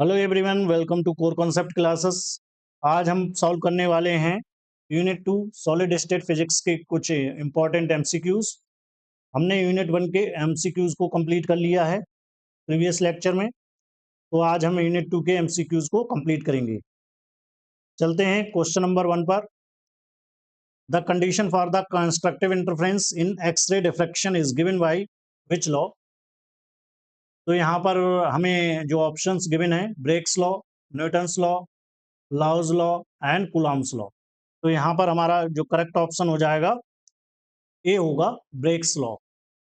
Hello everyone, welcome to core concept classes. आज हम solve करने वाले हैं यूनिट 2 सॉलिड स्टेट फिजिक्स के कुछ इंपॉर्टेंट एमसीक्यूज। हमने यूनिट 1 के एमसीक्यूज को कंप्लीट कर लिया है प्रीवियस लेक्चर में, तो आज हम यूनिट 2 के एमसीक्यूज को कंप्लीट करेंगे। चलते हैं क्वेश्चन नंबर 1 पर। The condition for the constructive interference in x-ray diffraction is given by which law. तो यहाँ पर हमें जो ऑप्शंस गिवन है, Bragg's law, Newton's law, Laue's law and Coulomb's law. तो यहाँ पर हमारा जो करेक्ट ऑप्शन हो जाएगा ए होगा, ब्रेक्स लॉ।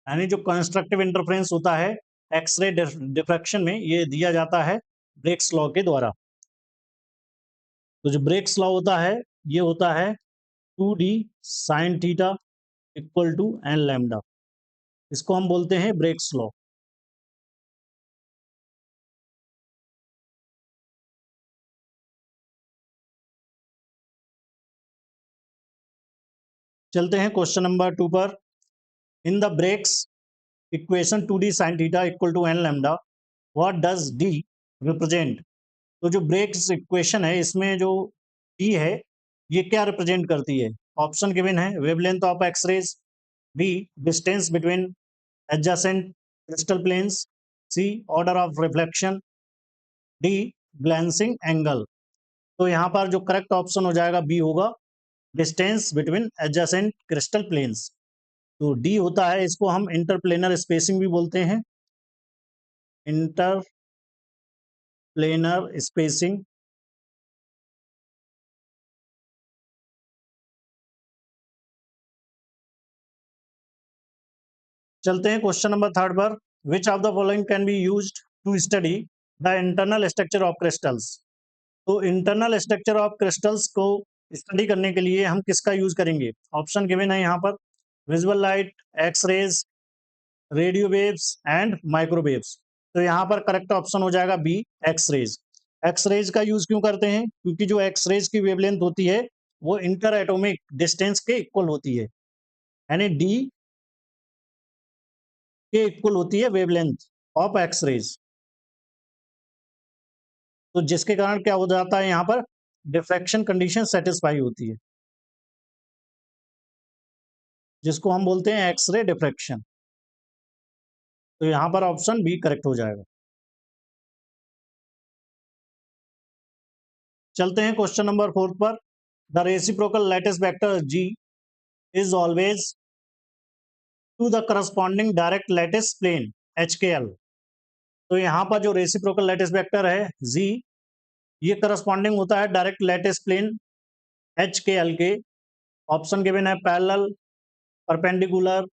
यानी जो कंस्ट्रक्टिव इंटरफेरेंस होता है एक्सरे डिफ्रैक्शन में, ये दिया जाता है ब्रेक्स लॉ के द्वारा। तो जो ब्रेक्स लॉ होता है ये होता है 2d sine theta equal to n lambda. इसको हम बोलते हैं ब्रेक्स लॉ। चलते हैं क्वेश्चन नंबर 2 पर। In the Bragg's equation 2d sine theta equal to n lambda, what does d represent. तो जो ब्रेक्स इक्वेशन है इसमें जो डी है ये क्या रिप्रेजेंट करती है। ऑप्शन गिवन है, wavelength of x rays, b distance between adjacent crystal planes, c order of reflection, d glancing angle. तो यहाँ पर जो करेक्ट ऑप्शन हो जाएगा बी होगा, distance between adjacent crystal planes. तो डी होता है, इसको हम इंटरप्लेनर स्पेसिंग भी बोलते हैं, इंटरप्लेनर स्पेसिंग। चलते हैं क्वेश्चन नंबर 3 पर। Which of the following can be used to study the internal structure of crystals. तो इंटरनल स्ट्रक्चर ऑफ क्रिस्टल्स को स्टडी करने के लिए हम किसका यूज करेंगे। ऑप्शन गिवन है यहाँ पर, visual light, x rays, radio waves and microwaves. तो यहाँ पर करेक्ट ऑप्शन हो जाएगा b, x rays. X rays का यूज क्यों करते हैं, क्योंकि जो एक्स रेज की वेवलेंथ होती है वो इंटर एटॉमिक डिस्टेंस के इक्वल होती है, यानी डी के इक्वल होती है वेवलेंथ ऑफ एक्स रेज। तो जिसके कारण क्या हो जाता है, यहाँ पर डिफ्रैक्शन कंडीशन सेटिस्फाई होती है, जिसको हम बोलते हैं एक्सरे डिफ्रैक्शन। तो यहाँ पर ऑप्शन बी करेक्ट हो जाएगा। चलते हैं क्वेश्चन नंबर 4 पर। The reciprocal lattice vector G is always to the corresponding direct lattice plane H के एल। तो यहाँ पर जो रेसिप्रोकल लैटिस वेक्टर है जी, ये करस्पॉन्डिंग होता है डायरेक्ट लैटिस प्लेन एच के एल के। ऑप्शन गिवन है, parallel, perpendicular,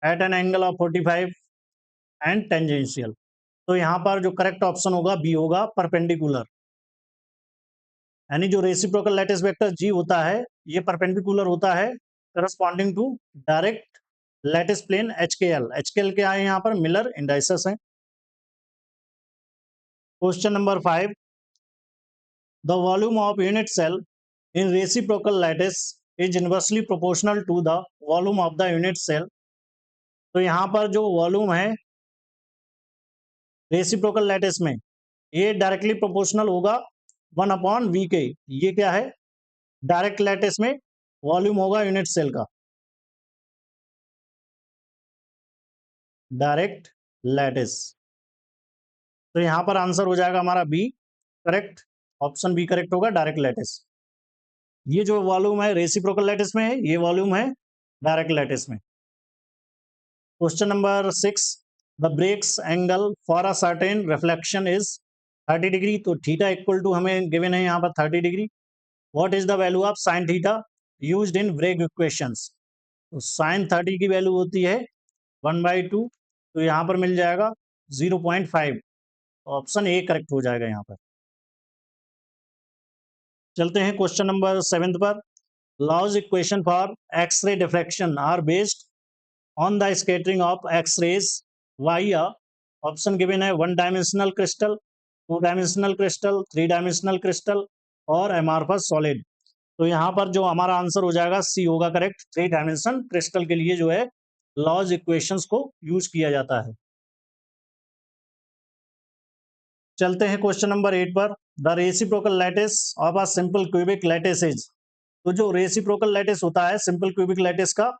at an angle of 45 and tangential. तो यहाँ पर जो करेक्ट ऑप्शन होगा बी होगा, परपेंडिकुलर। यानी जो रेसिप्रोकल लैटिस वेक्टर जी होता है ये परपेंडिकुलर होता है corresponding to direct lattice plane H के एल। एच के एल के आए यहाँ पर मिलर इंडाइसेस हैं। Question number 5, the volume of unit cell in reciprocal lattice is inversely proportional to the volume of the unit cell. तो यहाँ पर जो वॉल्यूम है रेसिप्रोकल लैटिस में, ये डायरेक्टली प्रोपोर्शनल होगा 1/v के। ये क्या है, डायरेक्ट लैटिस में वॉल्यूम होगा यूनिट सेल का, डायरेक्ट लैटिस। तो यहाँ पर आंसर हो जाएगा हमारा B correct. Option B correct होगा, डायरेक्ट लैटिस। ये जो वॉल्यूम है रेसिप्रोकल लैटिस में है, ये वॉल्यूम है डायरेक्ट लैटिस में। Question number 6, the Bragg's angle for a certain reflection is 30 degree. तो थीटा इक्वल टू हमें गिवन है यहाँ पर 30 degree. What is the value of sine theta used in Bragg equations. तो साइन 30 की value होती है 1/2। तो यहाँ पर मिल जाएगा 0.5। ऑप्शन ए करेक्ट हो जाएगा यहाँ पर। चलते हैं क्वेश्चन नंबर 7 पर। Laue's equation for X-ray diffraction are based on the scattering of x rays via. Option given है, 1 dimensional crystal, 2 dimensional crystal, 3 dimensional crystal और एमॉर्फस सॉलिड। तो यहाँ पर जो हमारा आंसर हो जाएगा सी होगा करेक्ट। 3 डायमेंशन क्रिस्टल के लिए जो है लॉज इक्वेशंस को यूज किया जाता है। चलते हैं क्वेश्चन नंबर 8 पर। The reciprocal lattice of a simple cubic lattice is. तो जो रेसिप्रोकल लैटिस होता है सिंपल क्यूबिक लैटिस का,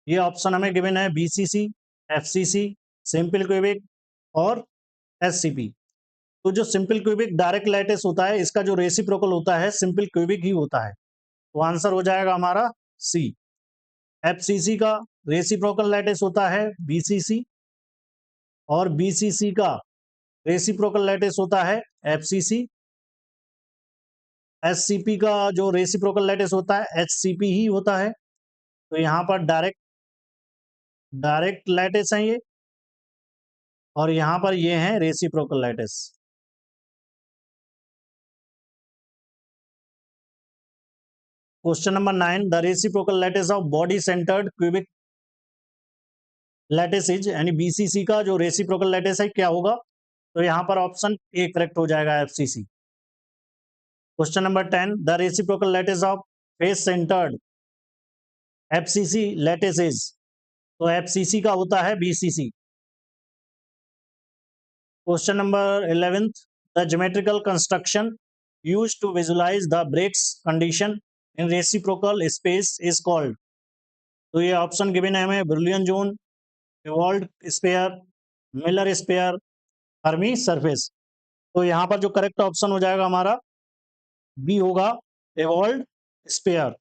ये ऑप्शन हमें गिवन है बीसीसी, एफसीसी, सिंपल क्यूबिक और एससीपी। तो जो सिंपल क्यूबिक डायरेक्ट लैटिस होता है, इसका जो रेसिप्रोकल होता है सिंपल क्यूबिक ही होता है। तो आंसर हो जाएगा हमारा सी। एफसीसी का रेसिप्रोकल लैटिस होता है बीसीसी और बीसीसी का रेसिप्रोकल लैटिस होता है एफसीसी। एससीपी का जो रेसिप्रोकल लैटिस होता है एचसीपी ही होता है। तो यहाँ पर डायरेक्ट डायरेक्ट लैटिस है ये, और यहाँ पर ये है reciprocal lattice. Question number 9, the reciprocal lattice of body centred cubic lattice is, यानी बीसीसी का जो रेसिप्रोकल लैटिस है क्या होगा? तो यहाँ पर ऑप्शन ए करेक्ट हो जाएगा, FCC. Question number 10, the reciprocal lattice of face centred FCC lattice is. तो एफसीसी का होता है BCC. Question number 11, the geometrical construction used to visualize the Briggs condition in reciprocal space is called। तो ये option given है हमें Brillouin zone, Ewald sphere, Miller sphere, Fermi surface. तो यहाँ पर जो करेक्ट ऑप्शन हो जाएगा हमारा बी होगा, इवॉल्व स्पेयर।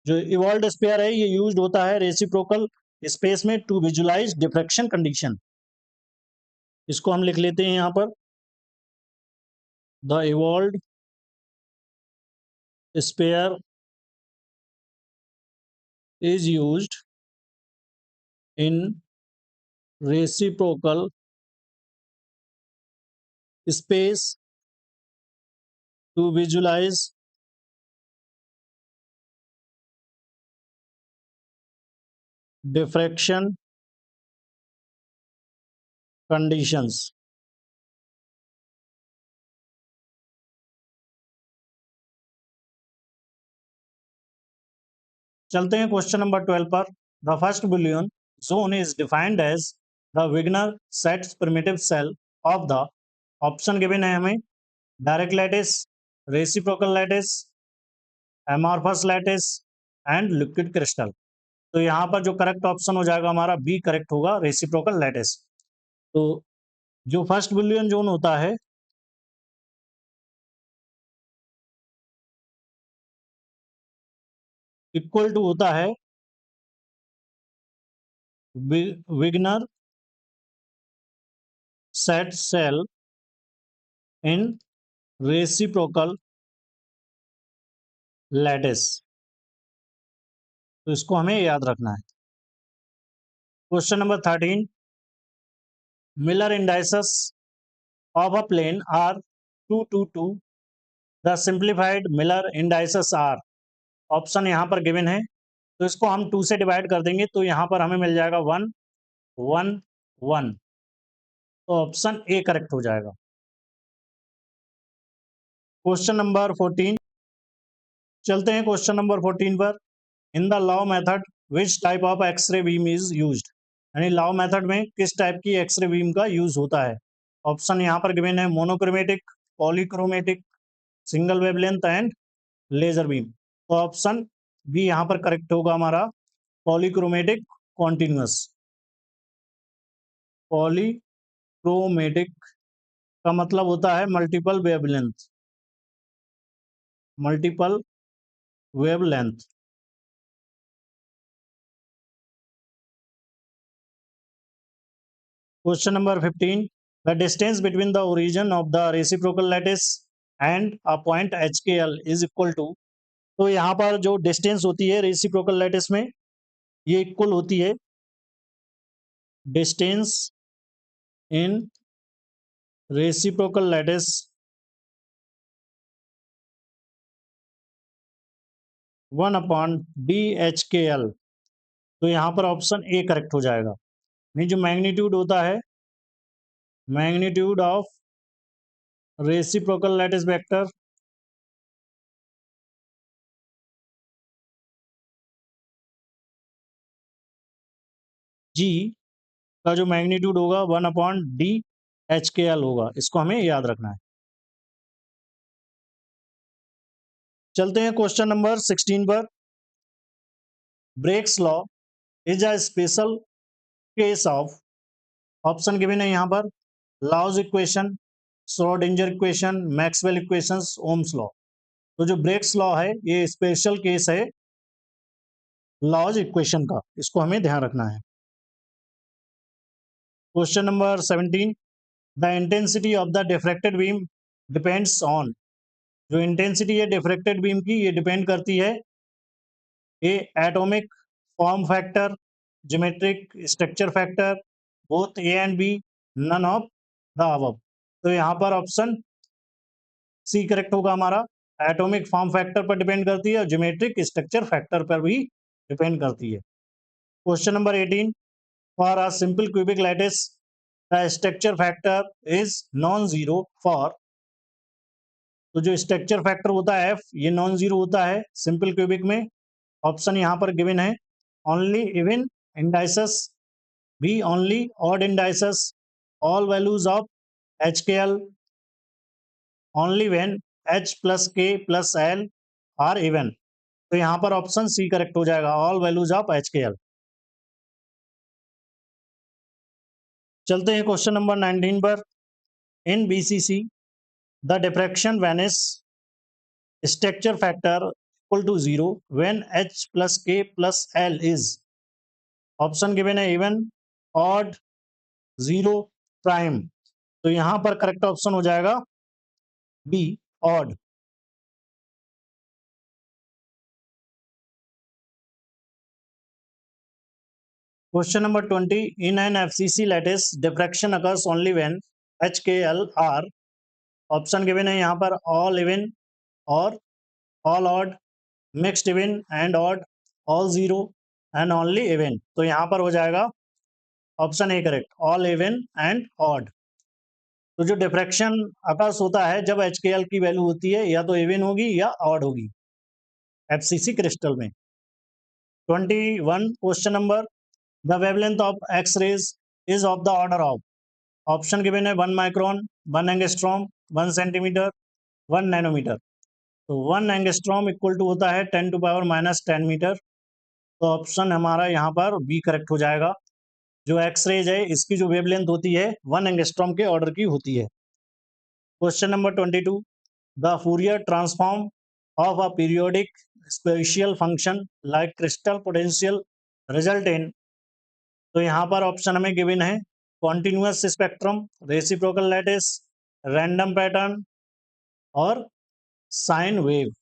जो इवॉल्व स्पेयर है ये यूज्ड होता है रेसिप्रोकल स्पेस में टू विजुलाइज डिफ्रैक्शन कंडीशन। इसको हम लिख लेते हैं यहाँ पर, the Ewald sphere is used in reciprocal space to visualize diffraction conditions। चलते हैं क्वेश्चन नंबर 12 पर। The first Brillouin zone is defined as the Wigner Seitz primitive cell of the. Option given है हमें direct lattice, reciprocal lattice, amorphous lattice and liquid crystal. तो यहाँ पर जो correct option हो जाएगा हमारा बी करेक्ट होगा, रेसिप्रोकल लैटिस। तो जो फर्स्ट बुलियन जोन होता है इक्वल टू होता है Wigner Seitz cell in reciprocal lattice. तो इसको हमें याद रखना है। Question number 13, Miller indices of a plane are 2 2 2, the simplified Miller indices are. Option यहाँ पर गिवन है, तो इसको हम 2 से डिवाइड कर देंगे तो यहाँ पर हमें मिल जाएगा 1 1 1। तो ऑप्शन ए करेक्ट हो जाएगा। क्वेश्चन नंबर 14, चलते हैं क्वेश्चन नंबर 14 पर। In the Laue method which type of X-ray beam is used, यानी लॉ मेथड में किस टाइप की एक्सरे बीम का यूज होता है? ऑप्शन यहाँ पर गिवन है monochromatic, polychromatic, single wavelength and laser beam. तो ऑप्शन बी यहाँ पर करेक्ट होगा हमारा, पॉलीक्रोमेटिक कॉन्टिन्यूस। पॉलीक्रोमेटिक का मतलब होता है multiple wavelength, multiple wavelength. Question number 15, the distance between the origin of the reciprocal lattice and a point H के एल इज इक्वल टू। तो यहाँ पर जो डिस्टेंस होती है रेसिप्रोकल लैटिस में, ये इक्वल होती है distance in reciprocal lattice 1/DHKL। तो यहाँ पर ऑप्शन ए करेक्ट हो जाएगा। नहीं, जो मैग्नीट्यूड होता है, magnitude of reciprocal lattice vector जी का जो मैग्नीट्यूड होगा 1/D HKl होगा, इसको हमें याद रखना है। चलते हैं क्वेश्चन नंबर 16 पर। Bragg's law is a special case of, option given है यहाँ पर, Laue's equation, Schrodinger equation, Maxwell equations, Ohm's law. तो जो ब्रेक्स लॉ है ये स्पेशल केस है लॉज इक्वेशन का, इसको हमें ध्यान रखना है। Question number 17, the intensity of the diffracted beam depends on, जो इंटेंसिटी है डिफ्रैक्टेड बीम की ये डिपेंड करती है A atomic form factor, geometric structure factor, both A and B, none of the above. तो यहाँ पर ऑप्शन सी करेक्ट होगा हमारा, एटॉमिक फॉर्म फैक्टर पर डिपेंड करती है और ज्योमेट्रिक स्ट्रक्चर फैक्टर पर भी डिपेंड करती है। Question number 18, for a simple cubic lattice the structure factor is non zero for, तो जो स्ट्रक्चर फैक्टर होता है एफ ये नॉन जीरो होता है सिंपल क्यूबिक में। ऑप्शन यहाँ पर गिवन है, only even indices, B only odd indices, all values of HKl, only when H plus K plus L are even. तो यहाँ पर ऑप्शन सी करेक्ट हो जाएगा, ऑल वैल्यूज ऑफ HKl। चलते हैं क्वेश्चन नंबर 19 पर। In BCC the diffraction vanishes structure factor equal to zero when H plus K plus L is, option given है even, odd, zero, prime. तो यहां पर correct option हो जाएगा B, odd. Question number 20, in an FCC lattice diffraction occurs only when HKl are, option given है यहाँ पर all even और all odd, mixed even and odd, all zero and only even. तो यहाँ पर हो जाएगा option A correct, all even and odd. तो जो डिफ्रैक्शन अकर्स होता है जब HKl की वैल्यू होती है या तो इवन होगी या ऑड होगी FCC क्रिस्टल में। 21 question number, the wavelength of x rays is of the order of, option given है 1 माइक्रोन, 1 एंगस्ट्रॉम, 1 सेंटीमीटर, 1 नैनोमीटर। तो 1 एंगस्ट्रॉम इक्वल टू होता है 10 टू पावर माइनस 10 मीटर। तो ऑप्शन हमारा यहाँ पर बी करेक्ट हो जाएगा, जो एक्स रेज है इसकी जो वेवलेंथ होती है 1 एंगस्ट्रॉम के ऑर्डर की होती है। Question number 22, the Fourier transform of a periodic spatial function like crystal potential result in, तो यहाँ पर ऑप्शन हमें गिवन है continuous spectrum, reciprocal lattice, random pattern और साइन वेव।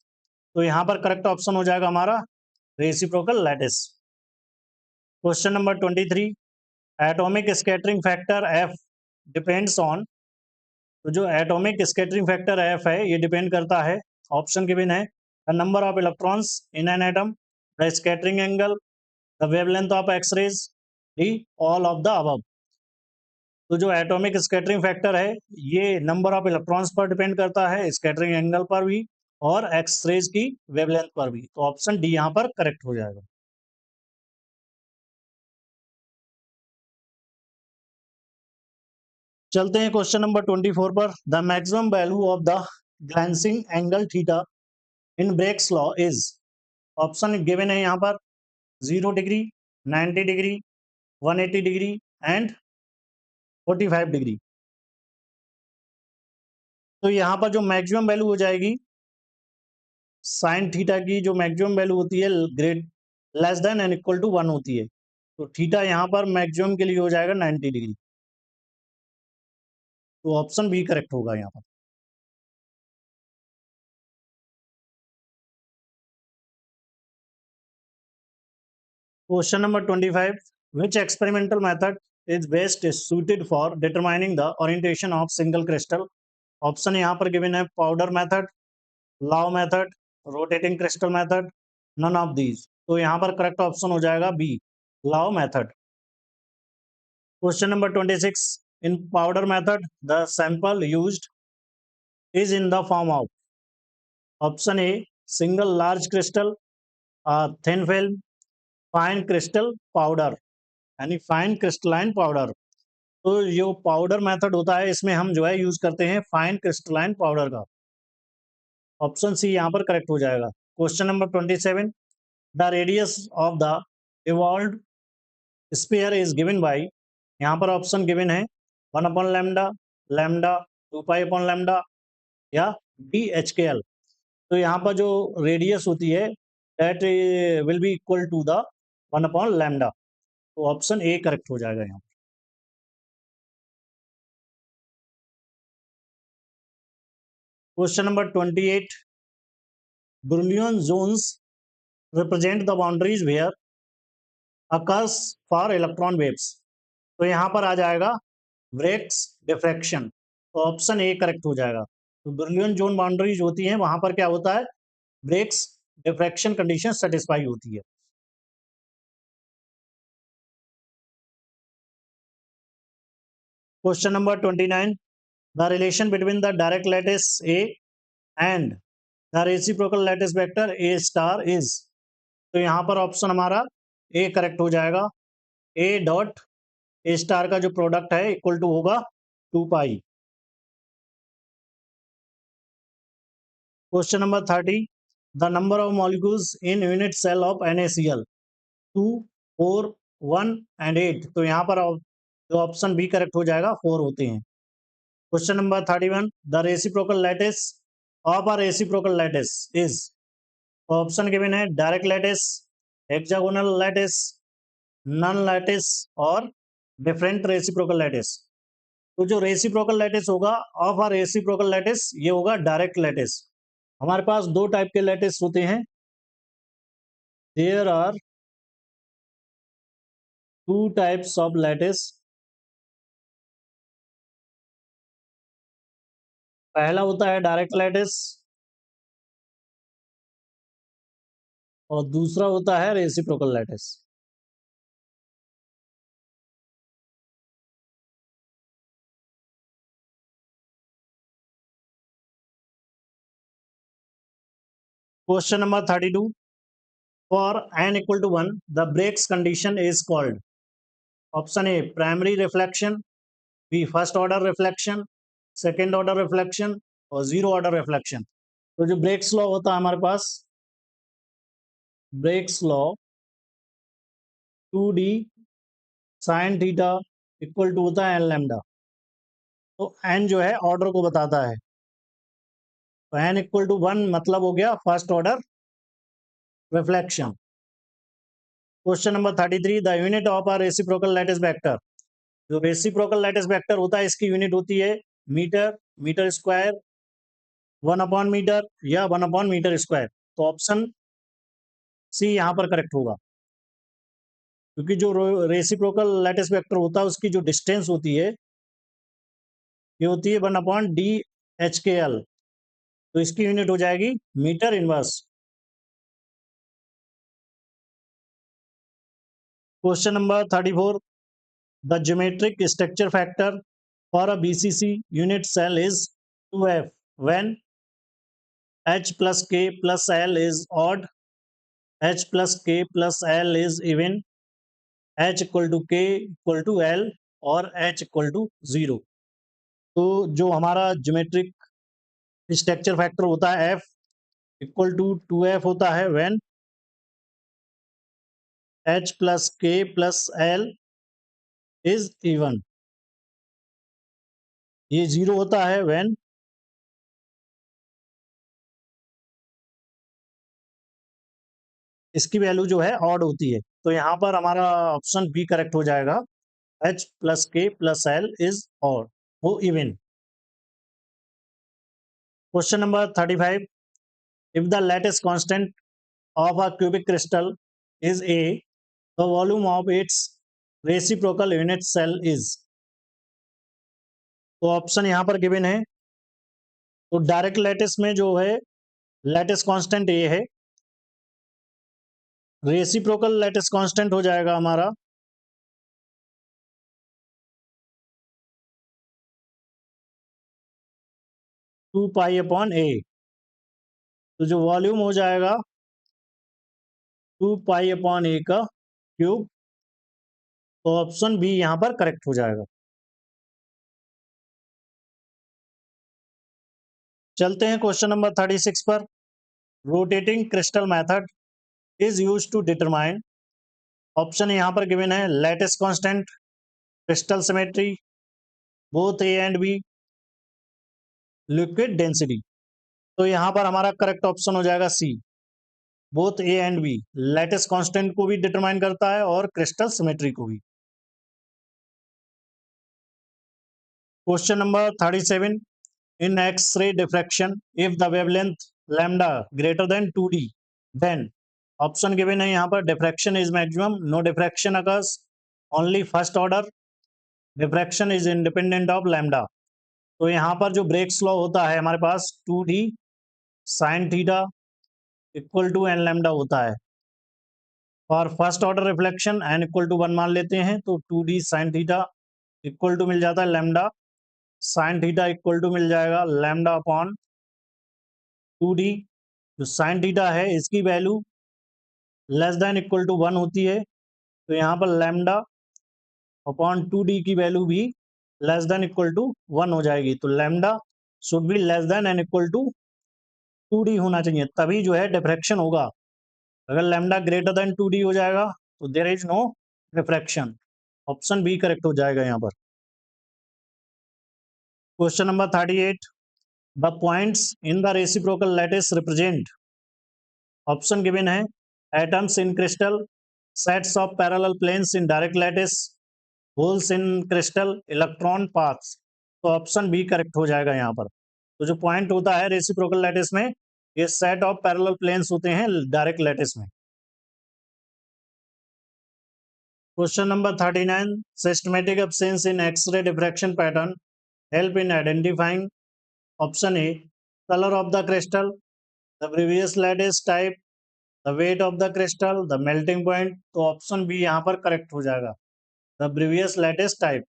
तो यहाँ पर करेक्ट ऑप्शन हो जाएगा हमारा reciprocal lattice. Question number 23, atomic scattering factor F depends on, तो जो एटॉमिक स्कैटरिंग फैक्टर एफ है ये डिपेंड करता है, ऑप्शन गिवन है, the number of electrons in an atom, the scattering angle, the wavelength of x rays, D all of the above. तो जो atomic scattering factor है ये नंबर ऑफ इलेक्ट्रॉन्स पर डिपेंड करता है, स्कैटरिंग एंगल पर भी और एक्स रेज की वेवलेंथ पर भी। तो ऑप्शन डी यहाँ पर करेक्ट हो जाएगा। चलते हैं क्वेश्चन नंबर 24 पर। The maximum value of the glancing angle theta in Bragg's law is, option given है यहाँ पर 0 degree, 90 degree, 180 degree and 45 degree. तो यहाँ पर जो मैक्सिमम वैल्यू हो जाएगी साइन थीटा की, जो मैक्सिमम वैल्यू होती है great less than and equal to 1 होती है। तो थीटा यहाँ पर मैक्सिमम के लिए हो जाएगा 90 डिग्री। तो ऑप्शन बी करेक्ट होगा यहाँ पर। Question number 25, which experimental method is best suited for determining the orientation of single crystal, option यहाँ पर गिवन है powder method, Laue method, rotating crystal method, none of these. तो यहाँ पर करेक्ट ऑप्शन हो जाएगा B, Laue method. Question number 26, in powder method the sample used is in the form of, option A single large crystal, thin film, fine crystal powder यानी fine crystalline powder. तो जो powder method होता है इसमें हम जो है use करते हैं फाइन क्रिस्टलाइन पाउडर का। ऑप्शन सी यहाँ पर करेक्ट हो जाएगा। Question number 27, the radius of the evolve sphere is given bye, यहाँ पर ऑप्शन गिवन है 1/λ, लैम्डा, 2π/λ या DHKL। तो यहाँ पर जो रेडियस होती है that will be equal to the 1/λ। तो ऑप्शन ए करेक्ट हो जाएगा यहाँ। Question number 28, Brillouin zones represent the boundaries where occurs for electron waves. तो यहाँ पर आ जाएगा ब्रेक्स डिफ्रैक्शन। तो ऑप्शन ए करेक्ट हो जाएगा। तो ब्रिलियन जोन बाउंड्रीज होती हैं, वहां पर क्या होता है, ब्रेक्स डिफ्रैक्शन कंडीशन सेटिस्फाई होती है। Question number 29, the relation between the direct lattice A and the reciprocal lattice vector A star is. तो यहाँ पर ऑप्शन हमारा ए करेक्ट हो जाएगा। ए डॉट ए स्टार का जो प्रोडक्ट है इक्वल टू होगा 2π। Question number 30, the number of molecules in unit cell of NaCl 2, 4, 1 and 8। तो यहाँ पर जो ऑप्शन बी करेक्ट हो जाएगा, 4 होते हैं। Question number 31, the reciprocal lattice of a reciprocal lattice is. Option given है direct lattice, hexagonal lattice, none lattice और डिफरेंट रेसिप्रोकल लैटिस। तो जो रेसिप्रोकल लैटिस होगा ऑफ अ रेसिप्रोकल लैटिस ये होगा डायरेक्ट लैटिस। हमारे पास दो टाइप के लैटिस होते हैं। There are two types of lattice. पहला होता है डायरेक्ट लैटिस और दूसरा होता है reciprocal lattice. Question number 32, for n equal to 1 the Bragg's condition is called. Option A primary reflection, B first order reflection, second order reflection और zero order reflection. तो जो ब्रेक्स लॉ होता है हमारे पास, Bragg's law 2d sine theta equal to होता है n lambda. तो n जो है ऑर्डर को बताता है, तो n इक्वल टू 1 मतलब हो गया first order reflection. Question number 33, the unit of a reciprocal lattice vector. जो रेसिप्रोकल लैटिस वेक्टर होता है इसकी यूनिट होती है मीटर, मीटर स्क्वायर, 1/मीटर या 1/मीटर स्क्वायर। तो ऑप्शन सी यहाँ पर करेक्ट होगा, क्योंकि जो रेसिप्रोकल लैटिस वेक्टर होता है उसकी जो डिस्टेंस होती है ये होती है 1/DHKL। तो इसकी यूनिट हो जाएगी metre inverse. Question number 34, the geometric structure factor for a BCC unit cell is 2F when H plus K plus L is odd, H plus K plus L is even, H equal to K equal to L और H equal to 0। तो जो हमारा geometric structure factor होता है F equal to 2F होता है when H plus K plus L is even. ये 0 होता है व्हेन इसकी वैल्यू जो है ऑड होती है। तो यहाँ पर हमारा ऑप्शन बी करेक्ट हो जाएगा, H plus K plus L is odd, वो even. Question number 35, if the lattice constant of a cubic crystal is A, the volume of its reciprocal unit cell is। तो option यहाँ पर given है। तो direct lattice में जो है lattice constant ए है, रेसिप्रोकल लैटिस कांस्टेंट हो जाएगा हमारा 2π/A। तो जो वॉल्यूम हो जाएगा 2π/A का क्यूब। तो ऑप्शन बी यहाँ पर करेक्ट हो जाएगा। चलते हैं क्वेश्चन नंबर 36 पर। Rotating crystal method is use to determine, option यहाँ पर गिवन है lattice constant, crystal symmetry, both A and B, liquid density. तो यहाँ पर हमारा करेक्ट ऑप्शन हो जाएगा C, both A and B. Lattice constant को भी डिटरमाइन करता है और क्रिस्टल सिमेट्री को भी। Question number 37, in X-ray diffraction, if the wavelength lambda greater than 2d, then option given है यहाँ पर diffraction is maximum, no diffraction occurs, only first order, diffraction is independent of lambda। तो यहाँ पर जो Bragg's law होता है हमारे पास 2d sin theta equal to n lambda होता है, और first order reflection n equal to 1 मान लेते हैं, तो 2d sin theta equal to मिल जाता है lambda sin theta equal to मिल जाएगा लैम्डा अपॉन 2d। जो साइन थीटा है इसकी value less than equal to 1 होती है, तो यहाँ पर लैम्डा अपॉन 2d की वैल्यू भी लेस देन इक्वल टू 1 हो जाएगी। तो lambda should be less than and equal to 2d होना चाहिए, तभी जो है डिफ्रैक्शन होगा। अगर लैम्डा ग्रेटर देन 2d हो जाएगा तो there is no diffraction. Option B correct हो जाएगा यहाँ पर। Question number 38, the points in the reciprocal lattice represent, option given है atoms in crystal, sets of parallel planes in direct lattice, holes in crystal, electron paths. तो option B correct हो जाएगा यहाँ पर। तो जो पॉइंट होता है रेसिप्रोकल लैटिस में, ये सेट ऑफ पैरेलल प्लेन्स होते हैं डायरेक्ट लैटिस में। Question number 39, systematic absence in x-ray diffraction pattern help in identifying, option A colour of the crystal, the previous lattice type, the weight of the crystal, the melting point. तो option B यहाँ पर correct हो जाएगा, the previous lattice type.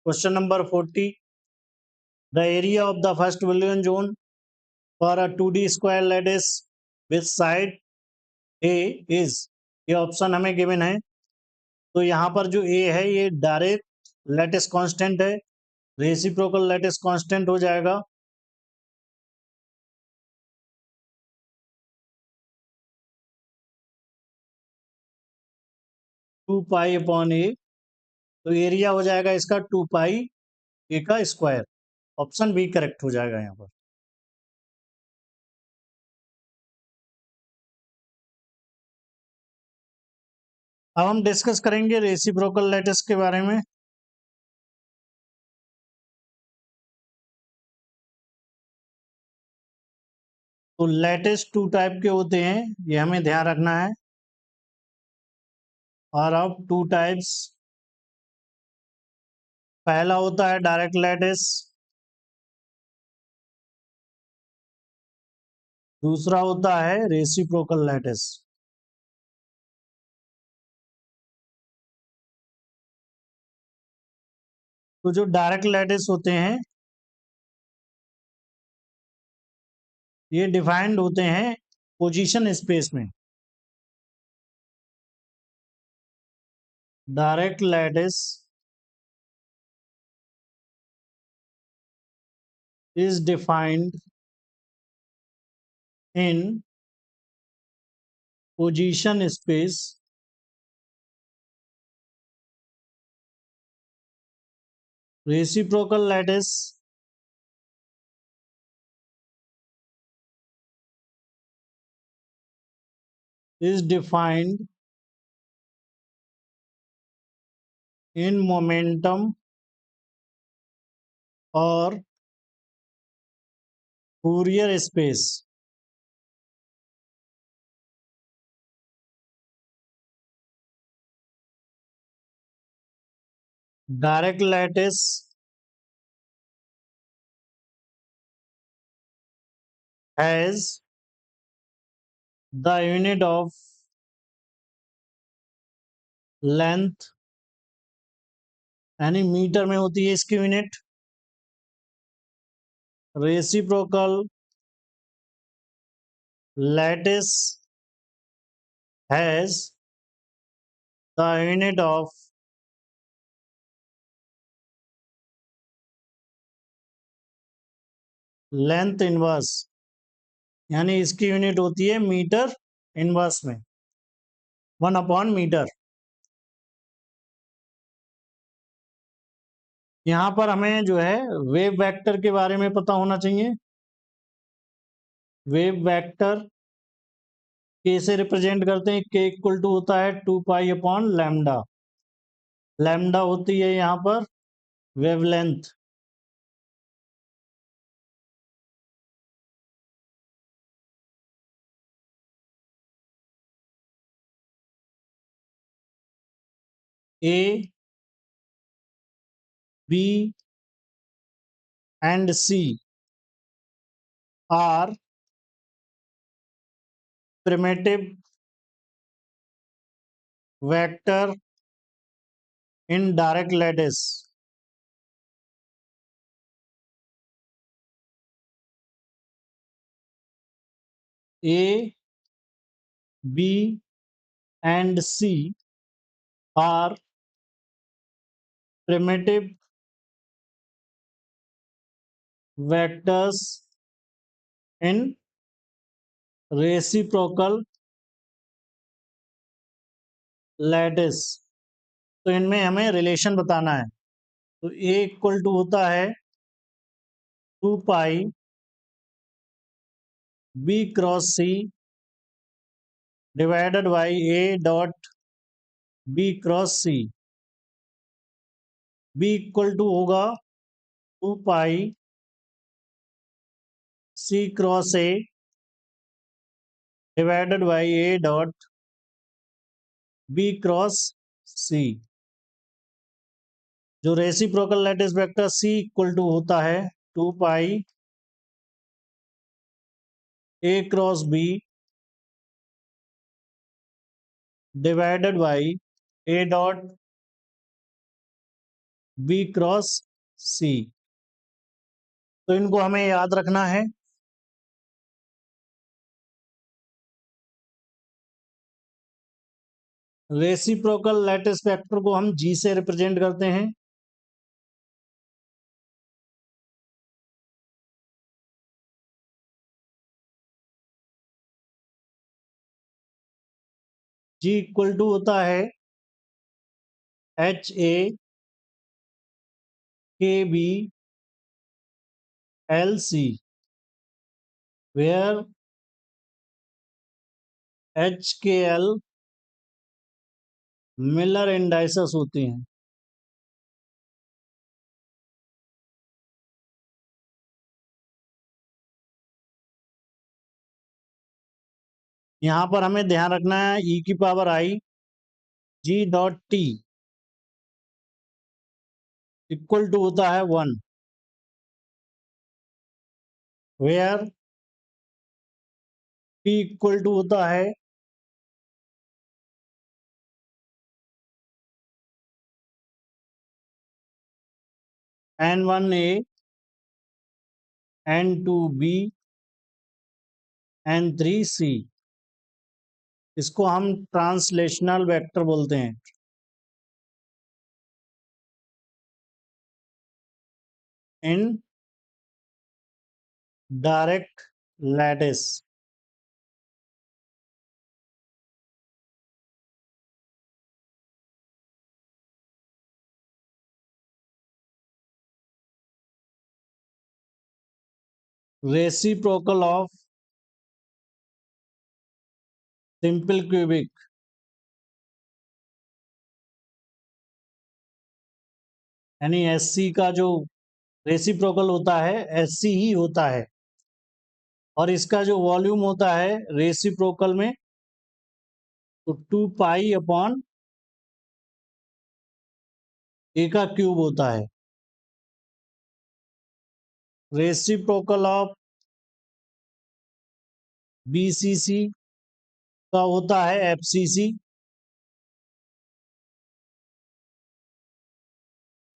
Question number 40, the area of the first Brillouin zone for a 2D square lattice with side A is, ये option हमें given है। तो यहाँ पर जो ए है ये डायरेक्ट लैटिस कांस्टेंट है, रेसिप्रोकल लैटिस कांस्टेंट हो जाएगा। टू पाई अपॉन ए, तो एरिया हो जाएगा इसका 2 पाई ए का स्क्वायर। ऑप्शन बी करेक्ट हो जाएगा यहाँ पर। अब हम डिस्कस करेंगे रेसिप्रोकल लैटिस के बारे में। तो लैटिस 2 टाइप के होते हैं, ये हमें ध्यान रखना है। और अब 2 टाइप्स, पहला होता है डायरेक्ट लैटिस, दूसरा होता है रेसिप्रोकल लैटिस। तो जो डायरेक्ट लैटिस होते हैं ये डिफाइंड होते हैं पोजीशन स्पेस में। Direct lattice is defined in position space, reciprocal lattice is defined in momentum or Fourier space। Direct lattice has the unit of length, यानी मीटर में होती है इसकी unit. Reciprocal lattice has the unit of length inverse, यानी इसकी unit होती है metre inverse में, 1/मीटर। यहाँ पर हमें जो है वेव वेक्टर के बारे में पता होना चाहिए। वेव वेक्टर के से रिप्रेजेंट करते हैं, के इक्वल टू होता है 2π/लैम्डा। लैम्डा होती है यहाँ पर wavelength. A, B and C are primitive vector in direct lattice. A, B and C are primitive vectors in reciprocal lattice। तो इनमें हमें रिलेशन बताना है। तो A इक्वल टू होता है 2π B cross C divided by A dot B cross C। B equal to होगा 2π C cross A divided by A dot B cross C। जो reciprocal lattice vector C equal to होता है 2π A cross B divided by A dot B cross C। तो इनको हमें याद रखना है। रेसिप्रोकल लैटिस वेक्टर को हम G से रिप्रेजेंट करते हैं। G इक्वल टू होता है HAKBLC, where HKL Miller indices होती हैं। यहाँ पर हमें ध्यान रखना है E की power I G dot T equal to होता है 1, वेयर P इक्वल टू होता है N1A N2B N3C। इसको हम ट्रांसलेशनल वेक्टर बोलते हैं। इन direct lattice. Reciprocal of simple cubic, यानी SC का जो रेसिप्रोकल होता है SC ही होता है, और इसका जो वॉल्यूम होता है रेसिप्रोकल में तो 2π/A का क्यूब होता है। रेसिप्रोकल ऑफ BCC का होता है FCC,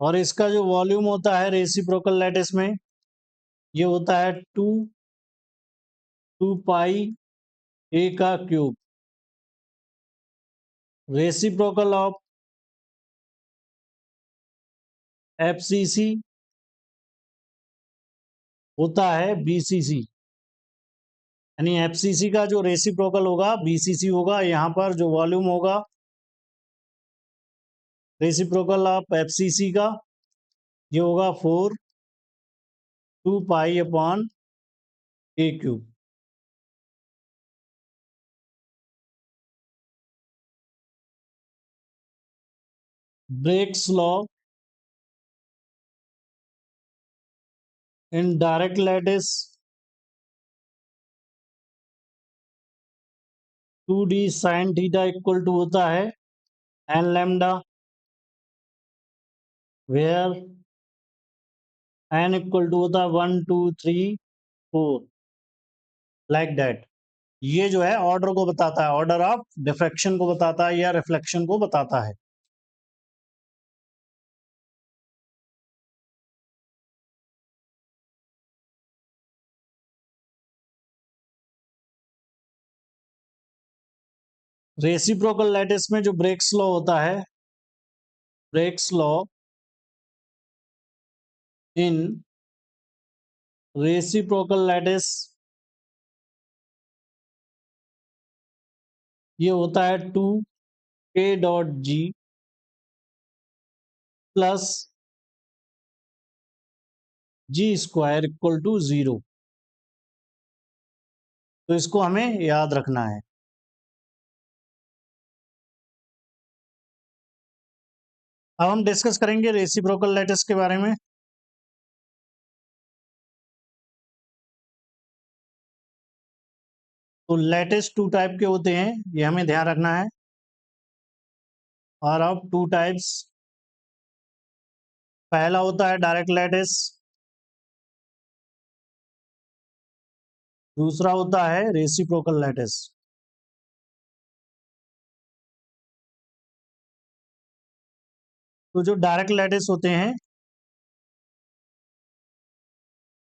और इसका जो वॉल्यूम होता है रेसिप्रोकल लैटिस में ये होता है 2π/A का क्यूब। रेसिप्रोकल ऑफ FCC होता है BCC, यानी FCC का जो रेसिप्रोकल होगा BCC होगा। यहाँ पर जो वॉल्यूम होगा रेसिप्रोकल ऑफ FCC का ये होगा 4 2 pi upon A cube. Bragg's law in direct lattice 2D sin theta equal to होता है n lambda, where n equal to होता है 1 2 3 4 लाइक दैट। ये जो है ऑर्डर को बताता है, ऑर्डर ऑफ डिफ्रैक्शन को बताता है या रिफ्लेक्शन को बताता है। रेसिप्रोकल लैटिस में जो ब्रेक्स लॉ होता है, Bragg's law in reciprocal lattice, ये होता है 2K.G plus G² equal to 0। तो इसको हमें याद रखना है। अब हम डिस्कस करेंगे रेसिप्रोकल लैटिस के बारे में। तो लैटिस 2 टाइप के होते हैं, ये हमें ध्यान रखना है। और अब 2 टाइप्स, पहला होता है डायरेक्ट लैटिस, दूसरा होता है रेसिप्रोकल लैटिस। तो जो डायरेक्ट लैटिस होते हैं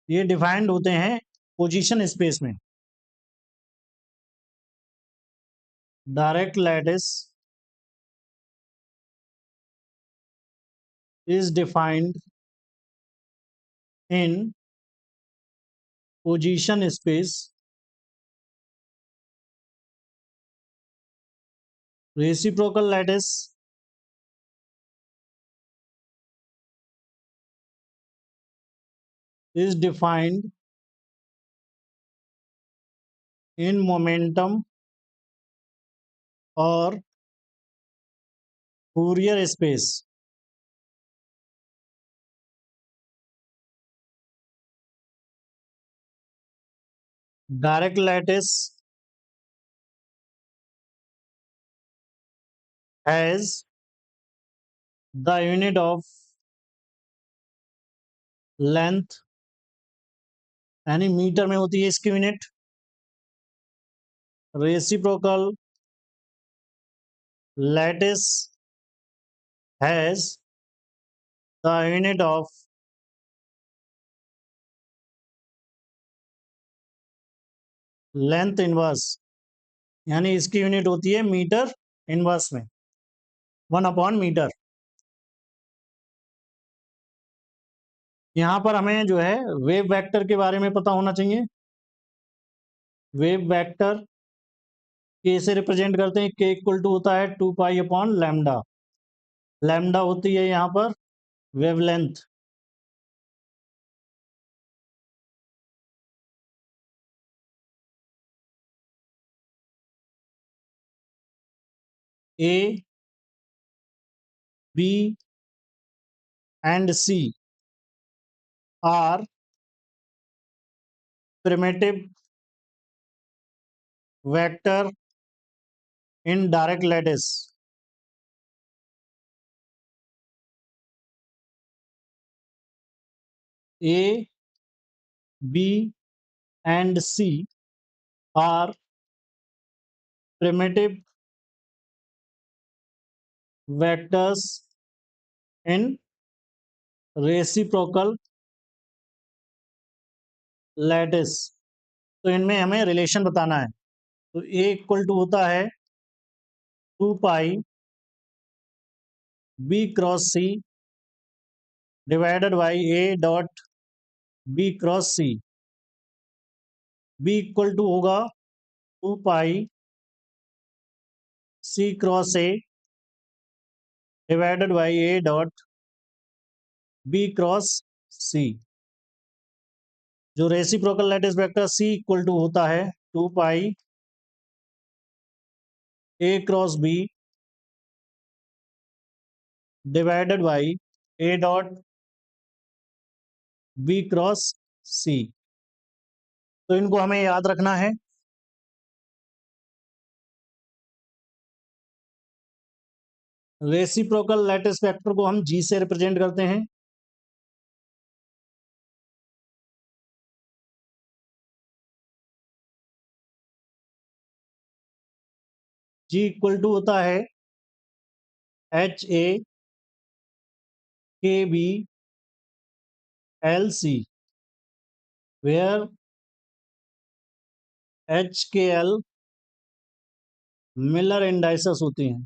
ये डिफाइंड होते हैं पोजीशन स्पेस में। Direct lattice is defined in position space. Reciprocal lattice is defined in momentum or Fourier space. Direct lattice has the unit of length, यानी मीटर में होती है इसकी unit. Reciprocal lattice has the unit of length inverse, यानी इसकी unit होती है metre inverse में, 1/मीटर। यहाँ पर हमें जो है वेव वेक्टर के बारे में पता होना चाहिए। वेव वेक्टर के से रिप्रेजेंट करते हैं, के इक्वल टू होता है 2 पाई अपॉन लैम्डा। लैम्डा होती है यहाँ पर wavelength. A B and C are primitive vector in direct lattice. A B and C are primitive vectors in reciprocal lattice। तो इनमें हमें रिलेशन बताना है। तो ए इक्वल टू होता है 2 pi B cross C divided by A dot B cross C, B equal to होगा 2 pi C cross A divided by A dot B cross C. जो reciprocal lattice vector C equal to होता है 2 pi A cross B divided by A dot B cross C. तो इनको हमें याद रखना है। रेसिप्रोकल लैटिस वेक्टर को हम जी से रिप्रेजेंट करते हैं। जी इक्वल टू होता है H A K B L C, where H के एल मिलर इंडाइसेस होती हैं।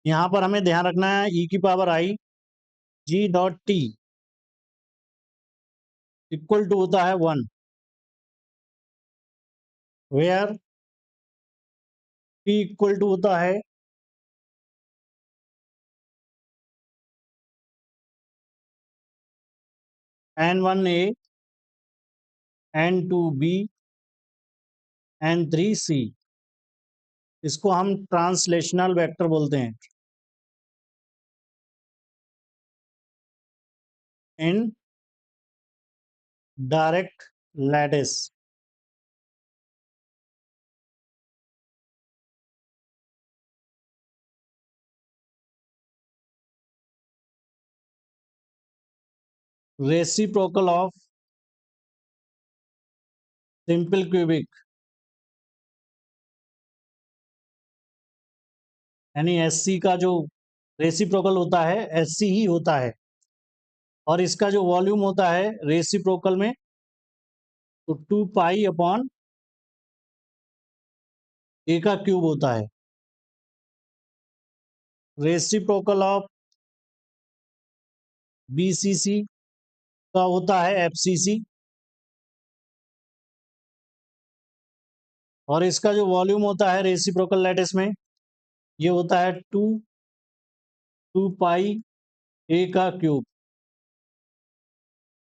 यहाँ पर हमें ध्यान रखना है ई की power I G dot T equal to होता है 1, वेयर टी इक्वल टू होता है N1 A N2 B N3 C। इसको हम ट्रांसलेशनल वेक्टर बोलते हैं। इन direct lattice reciprocal of simple cubic यानी एससी का जो रेसिप्रोकल होता है एससी ही होता है, और इसका जो वॉल्यूम होता है रेसिप्रोकल में तो 2 पाई अपॉन ए का क्यूब होता है। रेसिप्रोकल ऑफ बीसीसी का होता है एफसीसी, और इसका जो वॉल्यूम होता है रेसिप्रोकल लैटिस में ये होता है 2 पाई ए का क्यूब।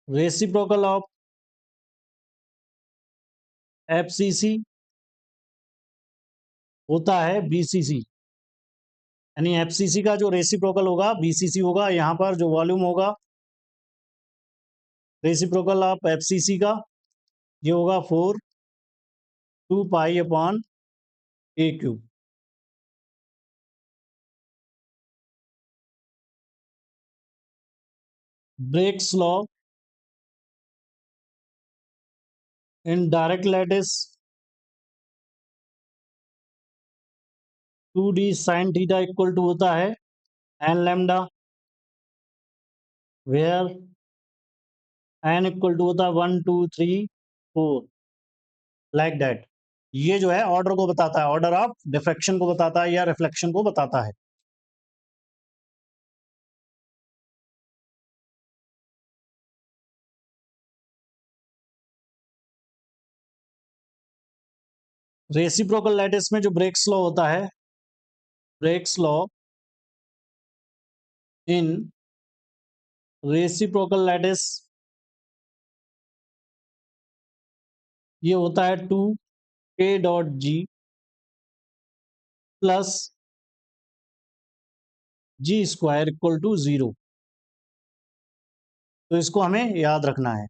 रेसिप्रोकल ऑफ एफसीसी होता है बीसीसी, यानी एफसीसी का जो रेसिप्रोकल होगा बीसीसी होगा। यहाँ पर जो वॉल्यूम होगा रेसिप्रोकल ऑफ एफसीसी का ये होगा 2 pi upon A cube. Bragg's law in direct lattice 2d sine theta equal to होता है N lambda, where N equal to होता है 1 2 3 4 लाइक दैट। ये जो है ऑर्डर को बताता है, ऑर्डर ऑफ डिफ्रैक्शन को बताता है या रिफ्लेक्शन को बताता है। रेसिप्रोकल लैटिस में जो ब्रेक्स लॉ होता है, Bragg's law in reciprocal lattice ये होता है 2 k dot G plus G square equal to 0। तो इसको हमें याद रखना है।